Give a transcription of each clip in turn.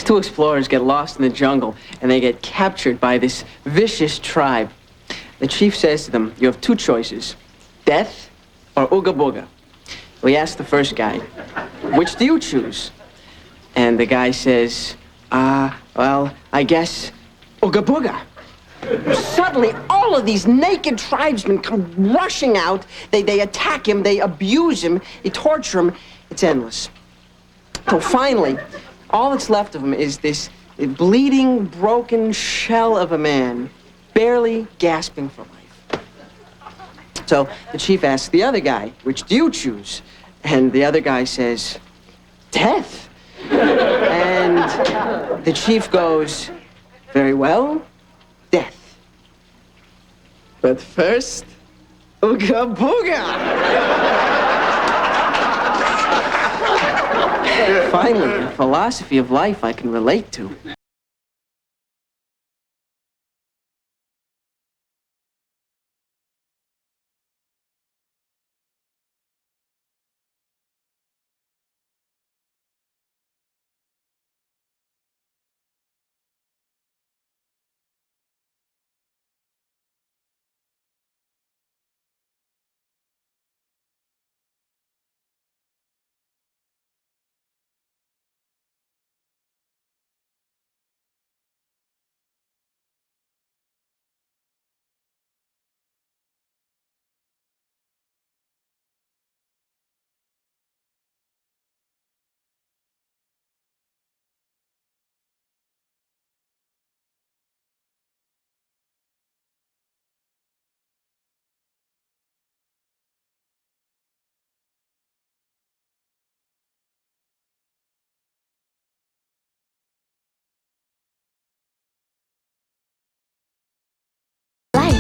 two explorers get lost in the jungle, and they get captured by this vicious tribe. The chief says to them, you have two choices, death or ooga booga. Well, he asks the first guy, which do you choose? And the guy says, well, I guess ooga booga. Suddenly, all of these naked tribesmen come rushing out. They attack him, they abuse him, they torture him. It's endless. So finally, all that's left of him is this bleeding, broken shell of a man, barely gasping for life. So the chief asks the other guy, which do you choose? And the other guy says, death. And the chief goes, very well, death. But first, ooga booga. Finally, a philosophy of life I can relate to.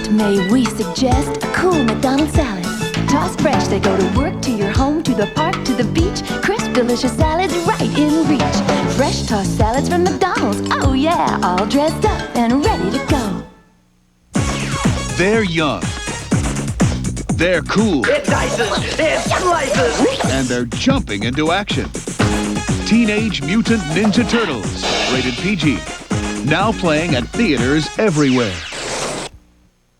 May we suggest a cool McDonald's salad? Tossed fresh, they go to work, to your home, to the park, to the beach. Crisp, delicious salads right in reach. Fresh tossed salads from McDonald's. Oh yeah, all dressed up and ready to go. They're young. They're cool. It dices, it slices. And they're jumping into action. Teenage Mutant Ninja Turtles. Rated PG. Now playing at theaters everywhere.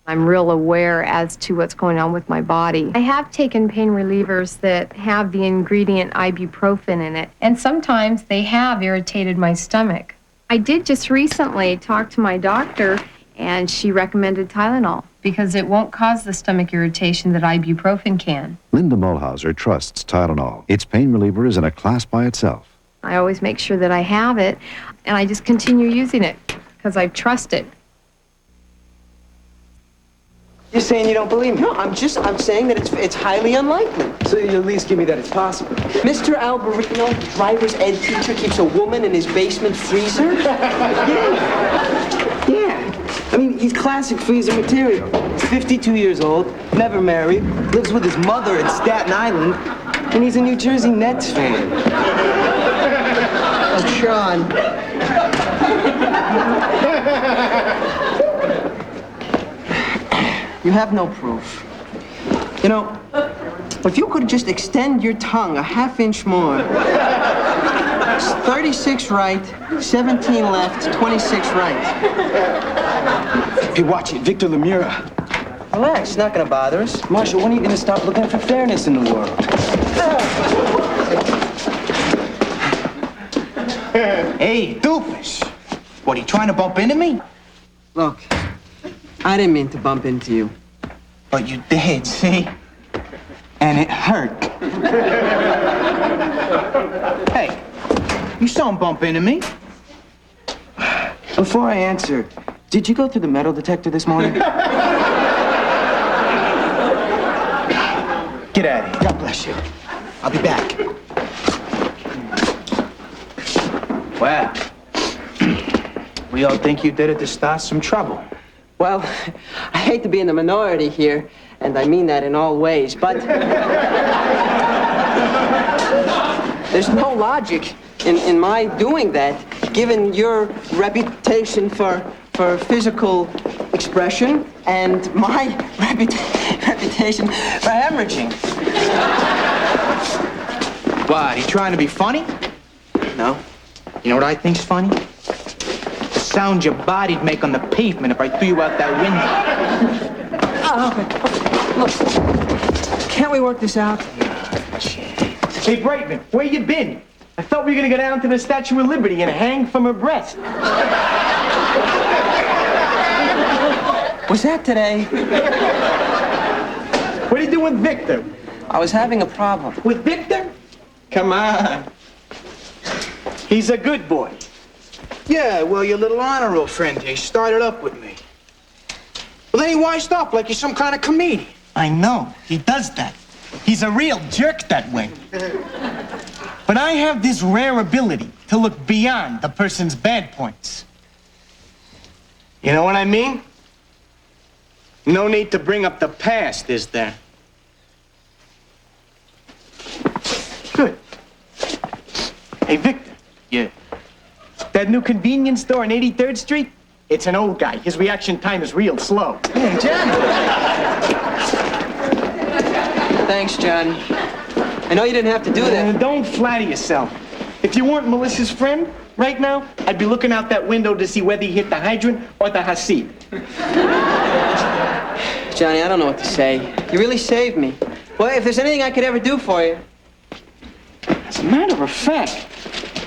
I'm real aware as to what's going on with my body. I have taken pain relievers that have the ingredient ibuprofen in it, and sometimes they have irritated my stomach. I did just recently talk to my doctor, and she recommended Tylenol because it won't cause the stomach irritation that ibuprofen can. Linda Mulhauser trusts Tylenol. Its pain reliever is in a class by itself. I always make sure that I have it, and I just continue using it because I trust it. You're saying you don't believe me? No, I'm saying that it's highly unlikely. So you at least give me that it's possible. Mr. Alberino, the driver's ed teacher, keeps a woman in his basement freezer? Yeah. I mean, he's classic freezer material. He's 52 years old, never married, lives with his mother in Staten Island, and he's a New Jersey Nets fan. Oh, Sean. You have no proof. You know, if you could just extend your tongue a half-inch more. It's 36 right, 17 left, 26 right. Hey, watch it, Victor Lemura. Relax, it's not gonna bother us. Marshall, when are you gonna stop looking for fairness in the world? Hey, doofus. What, are you trying to bump into me? Look, I didn't mean to bump into you. But you did, see? And it hurt. Hey, you saw him bump into me. Before I answer, did you go through the metal detector this morning? Get out of here. God bless you. I'll be back. Well, we all think you did it to start some trouble. Well, I hate to be in the minority here, and I mean that in all ways, but there's no logic in my doing that, given your reputation for physical expression and my reputation for hemorrhaging. What, he trying to be funny? No. You know what I think's funny? The sound your body'd make on the pavement if I threw you out that window. Look, can't we work this out? Hey, Brightman, where you been? I thought we were gonna go down to the Statue of Liberty and hang from her breast. Was that today? What are you doing with Victor? I was having a problem. With Victor? Come on. He's a good boy. Yeah, well, your little honor roll friend here started up with me. Well, then he wised up like he's some kind of comedian. I know, he does that. He's a real jerk that way. But I have this rare ability to look beyond the person's bad points. You know what I mean? No need to bring up the past, is there? Good. Hey, Victor. Yeah. That new convenience store on 83rd Street? It's an old guy. His reaction time is real slow. Hey, John. Thanks, John. I know you didn't have to do that. Don't flatter yourself. If you weren't Melissa's friend, right now, I'd be looking out that window to see whether he hit the hydrant or the Hasid. Johnny, I don't know what to say. You really saved me. Well, if there's anything I could ever do for you. As a matter of fact,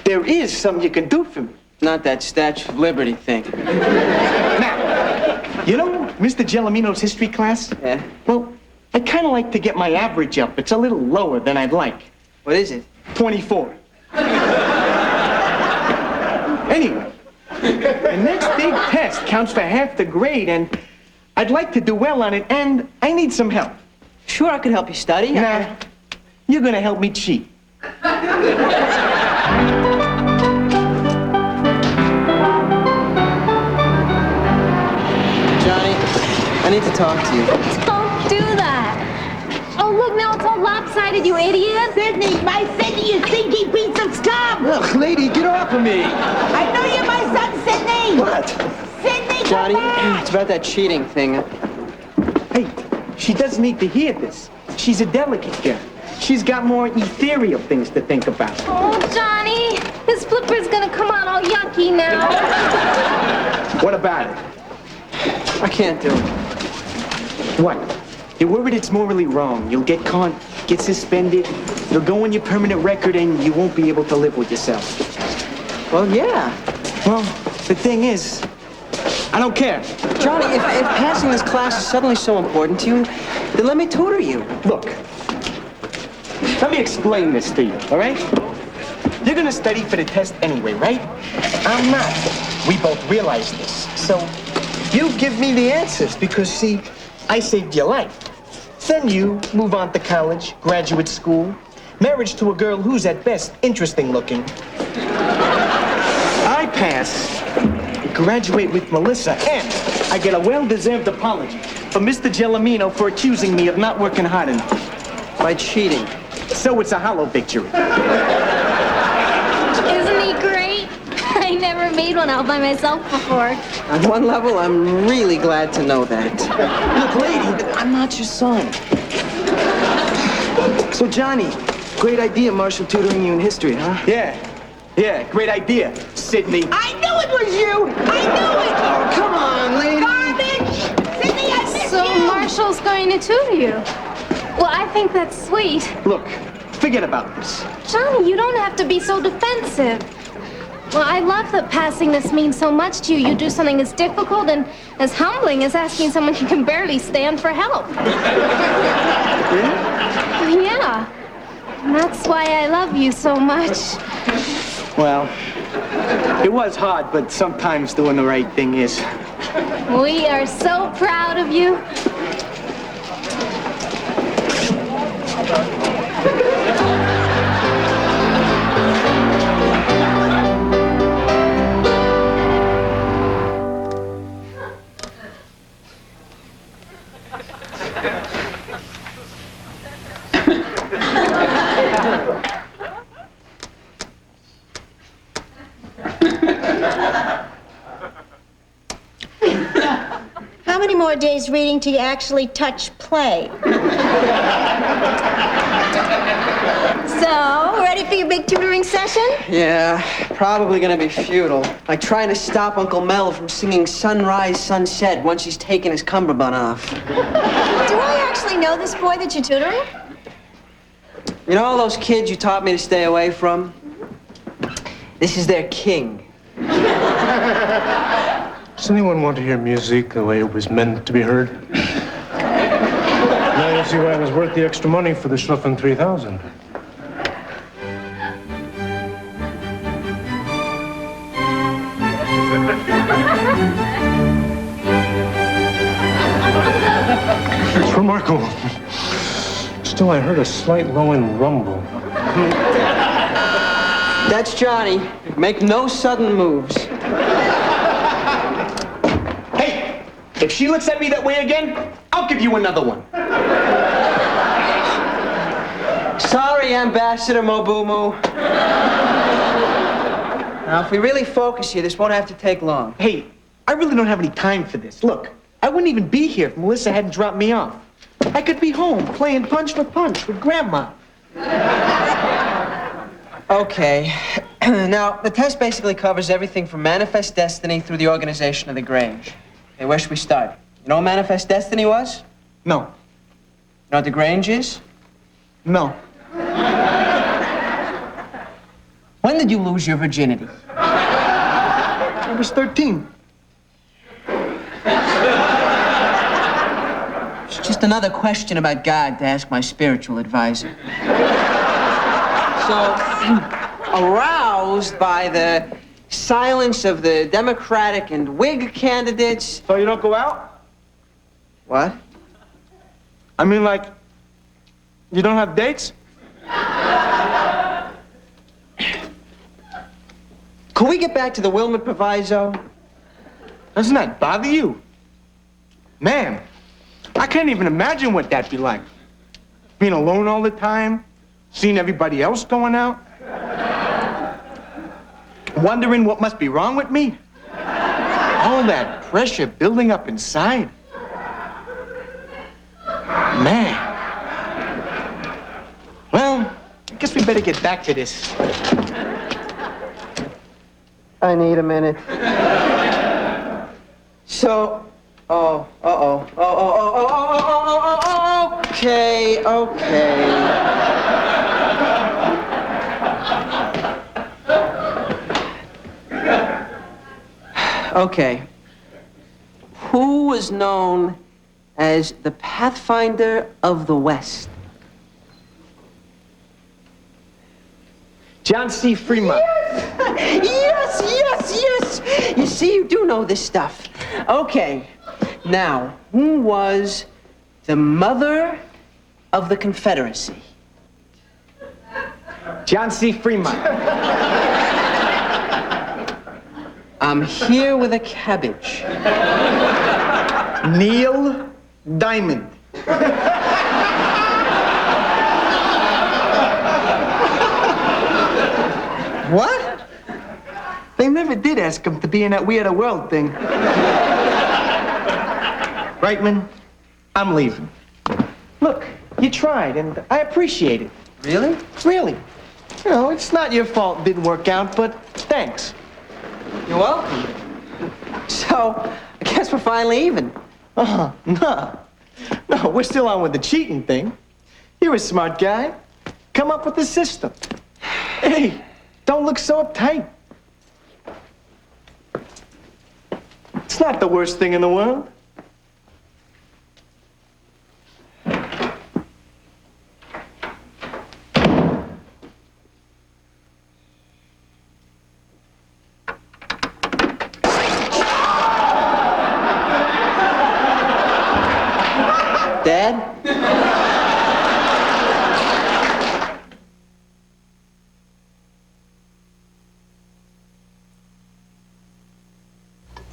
there is something you can do for me. Not that Statue of Liberty thing. Now, you know Mr. Gelomino's history class? Yeah? Well, I'd kind of like to get my average up. It's a little lower than I'd like. What is it? 24. Anyway, the next big test counts for half the grade, and I'd like to do well on it, and I need some help. Sure, I could help you study. Nah, you're gonna help me cheat. Johnny, I need to talk to you. Don't do that. Oh, look, now it's all lopsided, you idiot. Sydney, my Sydney, you stinky piece of scum! Ugh, lady, get off of me! I know you're my son, Sydney! What? Sydney, Johnny, come back! it's about that cheating thing. Hey, she doesn't need to hear this. She's a delicate girl. She's got more ethereal things to think about. Oh, Johnny, his flipper's gonna come out all yucky now. What about it? I can't do it. What? You're worried it's morally wrong. You'll get caught, get suspended, you'll go on your permanent record, and you won't be able to live with yourself. Well, yeah. Well, the thing is, I don't care. Johnny, if passing this class is suddenly so important to you, then let me tutor you. Look, let me explain this to you, all right? You're gonna study for the test anyway, right? I'm not. We both realize this. So, you give me the answers because, see, I saved your life. Then you move on to college, graduate school, marriage to a girl who's at best interesting looking. I pass, graduate with Melissa, and I get a well-deserved apology from Mr. Gelomino for accusing me of not working hard enough. By cheating. So it's a hollow victory. Isn't he great? I never made one out by myself before. On one level, I'm really glad to know that. Look, lady, I'm not your son. So, Johnny, great idea, Marshall tutoring you in history, huh? Yeah, great idea, Sydney. I knew it was you! I knew it! Oh, come on, lady. Garbage! Sydney, I miss So you! Marshall's going to tutor you. Well, I think that's sweet. Look, forget about this. Johnny, you don't have to be so defensive. Well, I love that passing this means so much to you. You do something as difficult and as humbling as asking someone who can barely stand for help. Really? Yeah. And that's why I love you so much. Well, it was hard, but sometimes doing the right thing is. We are so proud of you. How many more days reading till you actually touch play? So, ready for your big tutoring session? Yeah, probably gonna be futile. Like trying to stop Uncle Mel from singing Sunrise, Sunset once he's taken his cummerbund off. Do I actually know this boy that you're tutoring? You know all those kids you taught me to stay away from? This is their king. Does anyone want to hear music the way it was meant to be heard? Now you see why it was worth the extra money for the Schluffen 3000. It's remarkable. Still, I heard a slight low-end rumble. That's Johnny. Make no sudden moves. Hey, if she looks at me that way again, I'll give you another one. Sorry, Ambassador Mobumu. Now, if we really focus here, this won't have to take long. Hey, I really don't have any time for this. Look, I wouldn't even be here if Melissa hadn't dropped me off. I could be home playing Punch with Grandma. Okay. Now, the test basically covers everything from Manifest Destiny through the organization of the Grange. Okay, where should we start? You know what Manifest Destiny was? No. You know what the Grange is? No. When did you lose your virginity? I was 13. It's just another question about God to ask my spiritual advisor. So, aroused by the silence of the Democratic and Whig candidates... So you don't go out? What? I mean, like, you don't have dates? Could we get back to the Wilmot Proviso? Doesn't that bother you? Man, I can't even imagine what that'd be like. Being alone all the time, seeing everybody else going out, wondering what must be wrong with me. All that pressure building up inside. Man. Well, I guess we better get back to this. I need a minute. So, okay. Okay. Who was known as the Pathfinder of the West? John C. Fremont. Yes! You see, you do know this stuff. Okay. Now, who was the mother of the Confederacy? John C. Fremont. I'm here with a cabbage. Neil Diamond. What? They never did ask him to be in that We Are the World thing. Reitman, I'm leaving. Look, you tried, and I appreciate it. Really? Really. You know, it's not your fault it didn't work out, but thanks. You're welcome. So, I guess we're finally even. No, we're still on with the cheating thing. You're a smart guy. Come up with a system. Hey, don't look so uptight. It's not the worst thing in the world. Dad?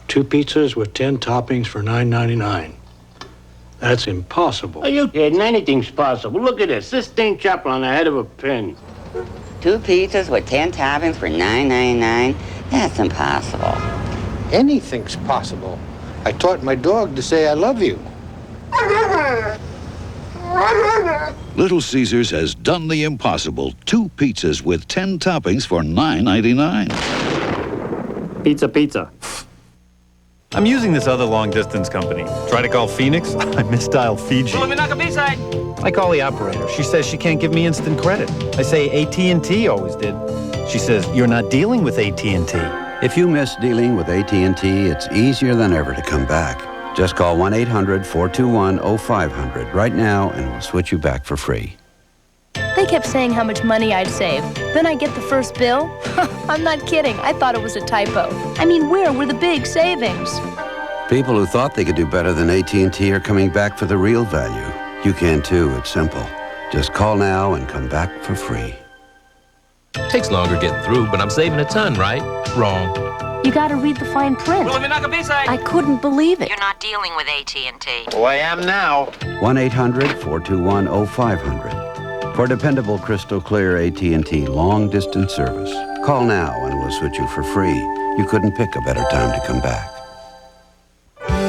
Two pizzas with 10 toppings for $9.99. That's impossible. Are you kidding? Anything's possible. Look at this. Sistine Chapel on the head of a pin. 2 pizzas with 10 toppings for $9.99? That's impossible. Anything's possible. I taught my dog to say I love you. Little Caesars has done the impossible. 2 pizzas with 10 toppings for $9.99. Pizza, pizza. I'm using this other long-distance company. Try to call Phoenix, I misdialed Fiji. I call the operator. She says she can't give me instant credit. I say AT&T always did. She says, you're not dealing with AT&T. If you miss dealing with AT&T, it's easier than ever to come back. Just call 1-800-421-0500 right now and we'll switch you back for free. They kept saying how much money I'd save. Then I get the first bill. I'm not kidding. I thought it was a typo. I mean, where were the big savings? People who thought they could do better than AT&T are coming back for the real value. You can too, it's simple. Just call now and come back for free. Takes longer getting through, but I'm saving a ton, right? Wrong. You gotta read the fine print. I couldn't believe it. You're not dealing with AT&T. Oh, I am now. 1-800-421-0500. For dependable, crystal clear AT&T long-distance service. Call now and we'll switch you for free. You couldn't pick a better time to come back.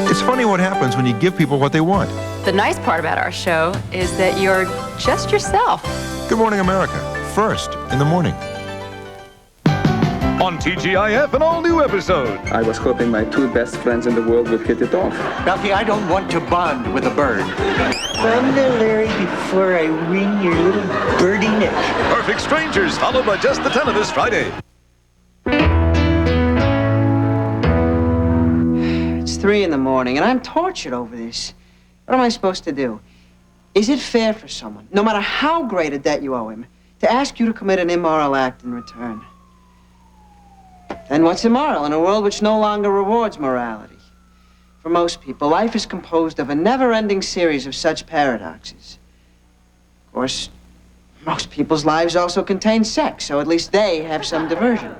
It's funny what happens when you give people what they want. The nice part about our show is that you're just yourself. Good Morning America, first in the morning. On TGIF, an all-new episode. I was hoping my 2 best friends in the world would hit it off. Ralphie, I don't want to bond with a bird. Thunder, Larry, before I wring your little birdie neck. Perfect Strangers, followed by Just the 10 this Friday. It's 3 in the morning, and I'm tortured over this. What am I supposed to do? Is it fair for someone, no matter how great a debt you owe him, to ask you to commit an immoral act in return? And what's immoral in a world which no longer rewards morality? For most people, life is composed of a never-ending series of such paradoxes. Of course, most people's lives also contain sex, so at least they have some diversion.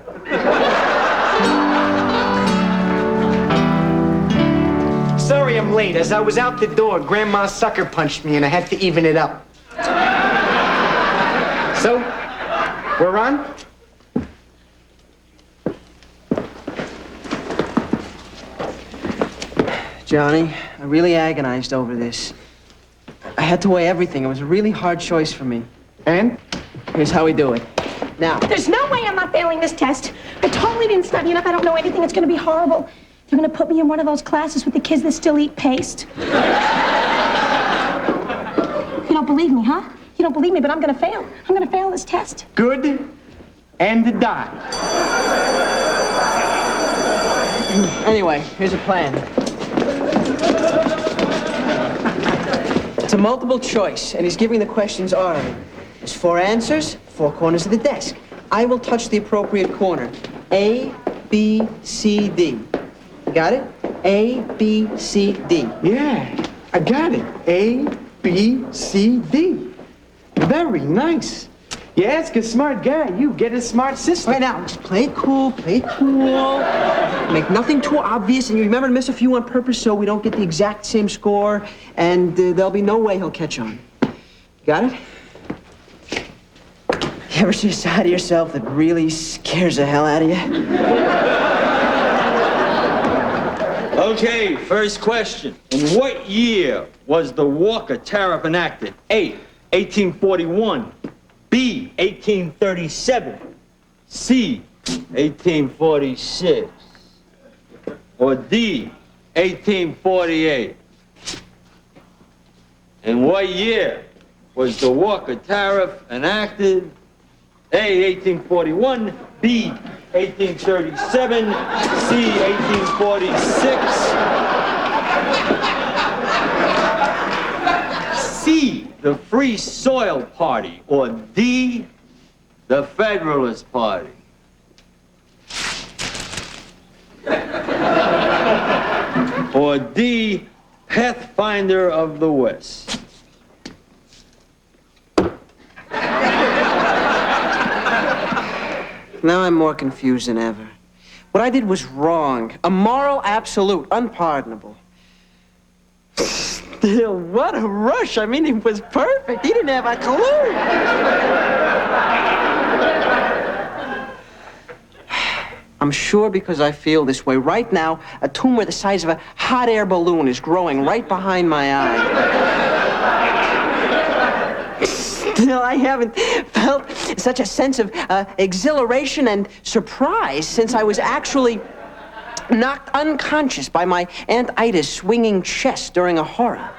Sorry I'm late. As I was out the door, Grandma sucker punched me and I had to even it up. So, we're on? Johnny, I really agonized over this. I had to weigh everything. It was a really hard choice for me. And? Here's how we do it. Now. There's no way I'm not failing this test. I totally didn't study enough. I don't know anything. It's going to be horrible. They're going to put me in one of those classes with the kids that still eat paste. You don't believe me, huh? You don't believe me, but I'm going to fail. I'm going to fail this test. Good and die. Anyway, here's a plan. It's a multiple choice, and he's giving the questions orally. There's 4 answers, 4 corners of the desk. I will touch the appropriate corner. A, B, C, D. You got it? A, B, C, D. Yeah, I got it. A, B, C, D. Very nice. You ask a smart guy, you get a smart sister. Right now, just play it cool, play it cool. Make nothing too obvious, and you remember to miss a few on purpose so we don't get the exact same score, and there'll be no way he'll catch on. Got it? You ever see a side of yourself that really scares the hell out of you? Okay, first question. In what year was the Walker Tariff enacted? A, 1841. B, 1837. C, 1846. Or D, 1848. In what year was the Walker Tariff enacted? A, 1841. B, 1837. C, 1846. C, the Free Soil Party. Or D, the Federalist Party. Or D, Pathfinder of the West. Now I'm more confused than ever. What I did was wrong. A moral absolute, unpardonable. Still, what a rush. I mean, it was perfect. He didn't have a clue. I'm sure because I feel this way. Right now, a tumor the size of a hot air balloon is growing right behind my eye. No, I haven't felt such a sense of exhilaration and surprise since I was actually knocked unconscious by my Aunt Ida's swinging chest during a horror.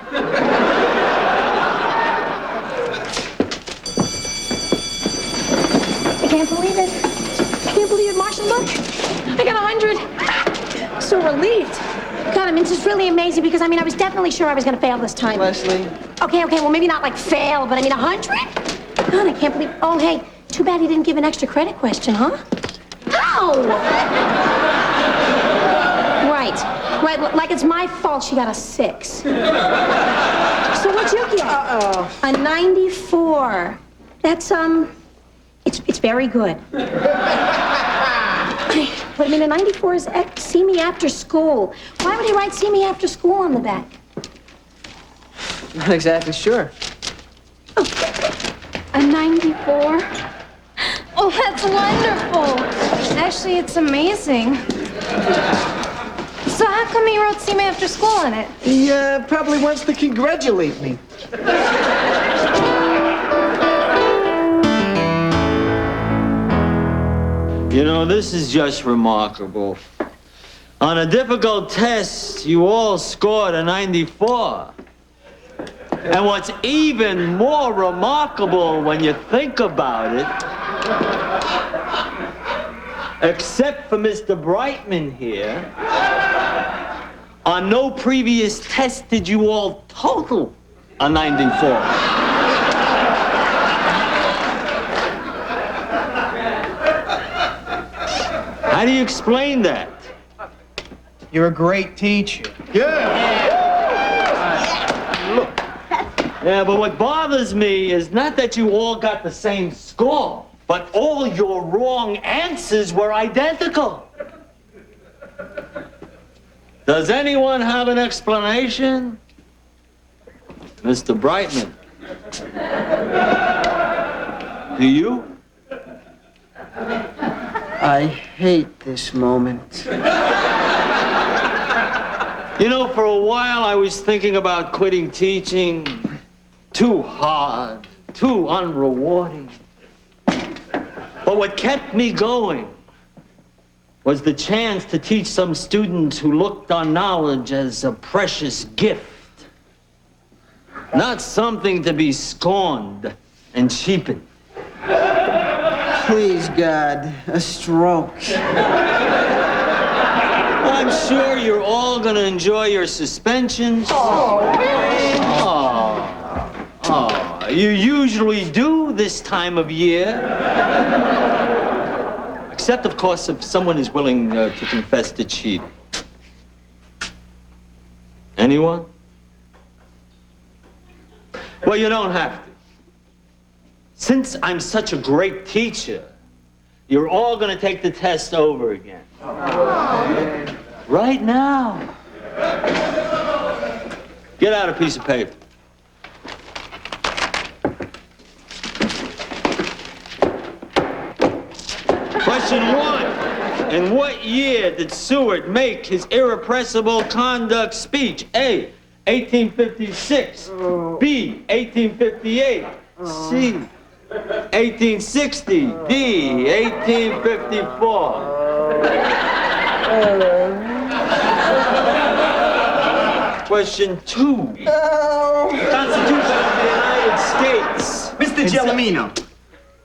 I can't believe it. I can't believe it, Marshall. Look, I got 100. So relieved. God, I mean, this is really amazing because, I mean, I was definitely sure I was going to fail this time. Leslie. Okay, well, maybe not like fail, but I mean 100? God, I can't believe. Oh, hey, too bad he didn't give an extra credit question, huh? Ow! Right, like it's my fault she got a 6. So what'd you get? A 94. That's, it's very good. But I mean, a 94 is see me after school. Why would he write see me after school on the back? Not exactly sure. A 94? Oh, that's wonderful. Actually, it's amazing. So how come he wrote see me after school in it? He probably wants to congratulate me. You know, this is just remarkable. On a difficult test, you all scored a 94. And what's even more remarkable when you think about it, except for Mr. Brightman here, on no previous test did you all total a 94. How do you explain that? You're a great teacher. Yeah, but what bothers me is not that you all got the same score, but all your wrong answers were identical. Does anyone have an explanation? Mr. Brightman. Do you? I hate this moment. You know, for a while I was thinking about quitting teaching. Too hard, too unrewarding. But what kept me going was the chance to teach some students who looked on knowledge as a precious gift, not something to be scorned and cheapened. Please, God, a stroke. I'm sure you're all gonna enjoy your suspensions. You usually do this time of year. Except, of course, if someone is willing to confess to cheating. Anyone? Well, you don't have to. Since I'm such a great teacher, you're all gonna take the test over again. Right now. Get out a piece of paper. Question 1. In what year did Seward make his irrepressible conduct speech? A, 1856. B, 1858. C, 1860. D, 1854. Question 2. Constitution of the United States. Mr. Gelomino.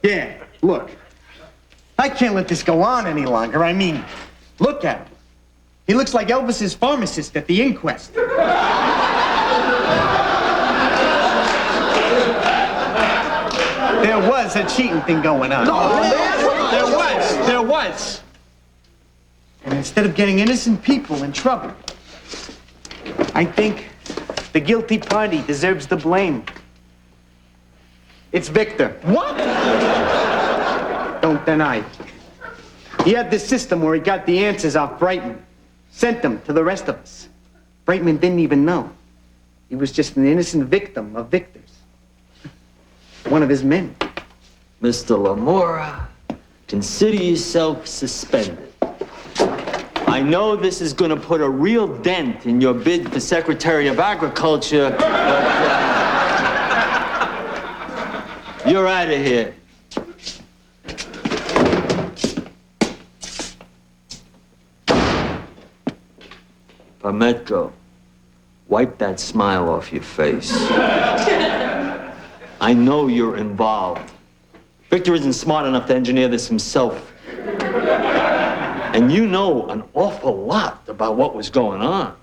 Yeah, look. I can't let this go on any longer. I mean, look at him. He looks like Elvis's pharmacist at the inquest. There was a cheating thing going on. There was. And instead of getting innocent people in trouble, I think the guilty party deserves the blame. It's Victor. What? Don't deny it. He had this system where he got the answers off Brightman, sent them to the rest of us. Brightman didn't even know. He was just an innocent victim of Victor's. One of his men. Mr. Lamora, consider yourself suspended. I know this is going to put a real dent in your bid for Secretary of Agriculture, but You're out of here. Pametko, wipe that smile off your face. I know you're involved. Victor isn't smart enough to engineer this himself. And you know an awful lot about what was going on.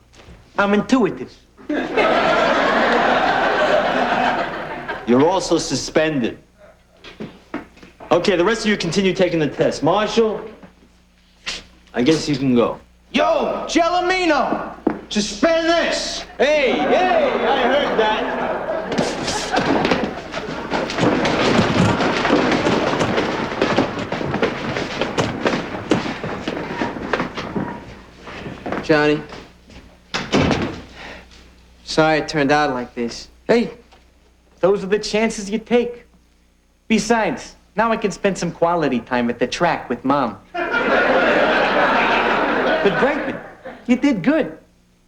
I'm intuitive. You're also suspended. Okay, the rest of you continue taking the test. Marshall, I guess you can go. Yo, Gelomino, suspend this. Hey, I heard that. Johnny. Sorry it turned out like this. Hey, those are the chances you take. Besides, now I can spend some quality time at the track with Mom. But Brightman, you did good.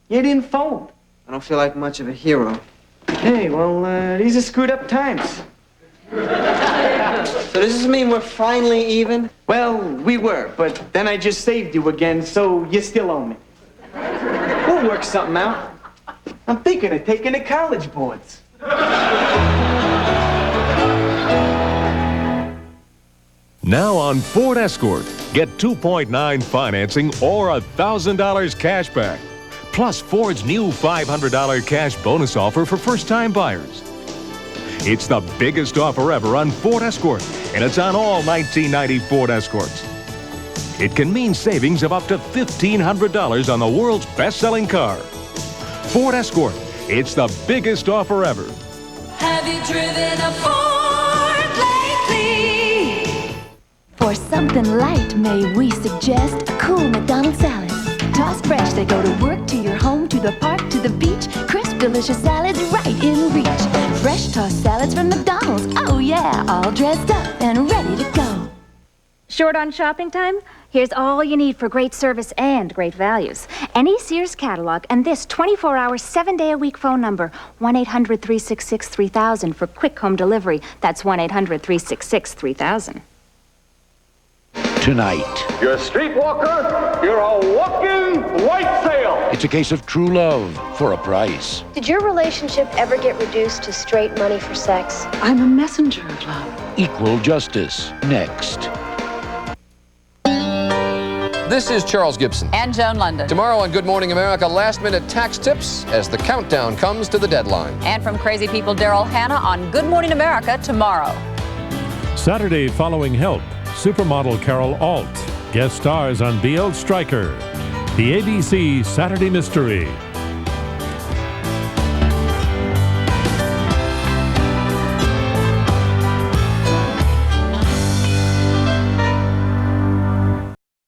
You didn't fold. I don't feel like much of a hero. Hey, well, these are screwed up times. So does this mean we're finally even? Well, we were, but then I just saved you again, so you still owe me. We'll work something out. I'm thinking of taking the college boards. Now on Ford Escort, get 2.9 financing or $1,000 cash back. Plus Ford's new $500 cash bonus offer for first-time buyers. It's the biggest offer ever on Ford Escort, and it's on all 1990 Ford Escorts. It can mean savings of up to $1,500 on the world's best-selling car. Ford Escort, it's the biggest offer ever. Have you driven a Ford lately? For something light, may we suggest a cool McDonald's salad. Tossed fresh, they go to work, to your home, to the park, to the beach. Crisp, delicious salads right in reach. Fresh tossed salads from McDonald's. Oh yeah, all dressed up and ready to go. Short on shopping time? Here's all you need for great service and great values. Any Sears catalog and this 24-hour, 7-day-a-week phone number, 1-800-366-3000 for quick home delivery. That's 1-800-366-3000. Tonight, You're a streetwalker, you're a walking white sail. it's a case of true love for a price. Did your relationship ever get reduced to straight money for sex? I'm a messenger of love. Equal justice. Next. This is Charles Gibson. And Joan London. Tomorrow on Good Morning America, last-minute tax tips as the countdown comes to the deadline. And from Crazy People, Daryl Hannah on Good Morning America tomorrow. Saturday following Help, supermodel Carol Alt guest stars on BL Stryker. The ABC Saturday Mystery.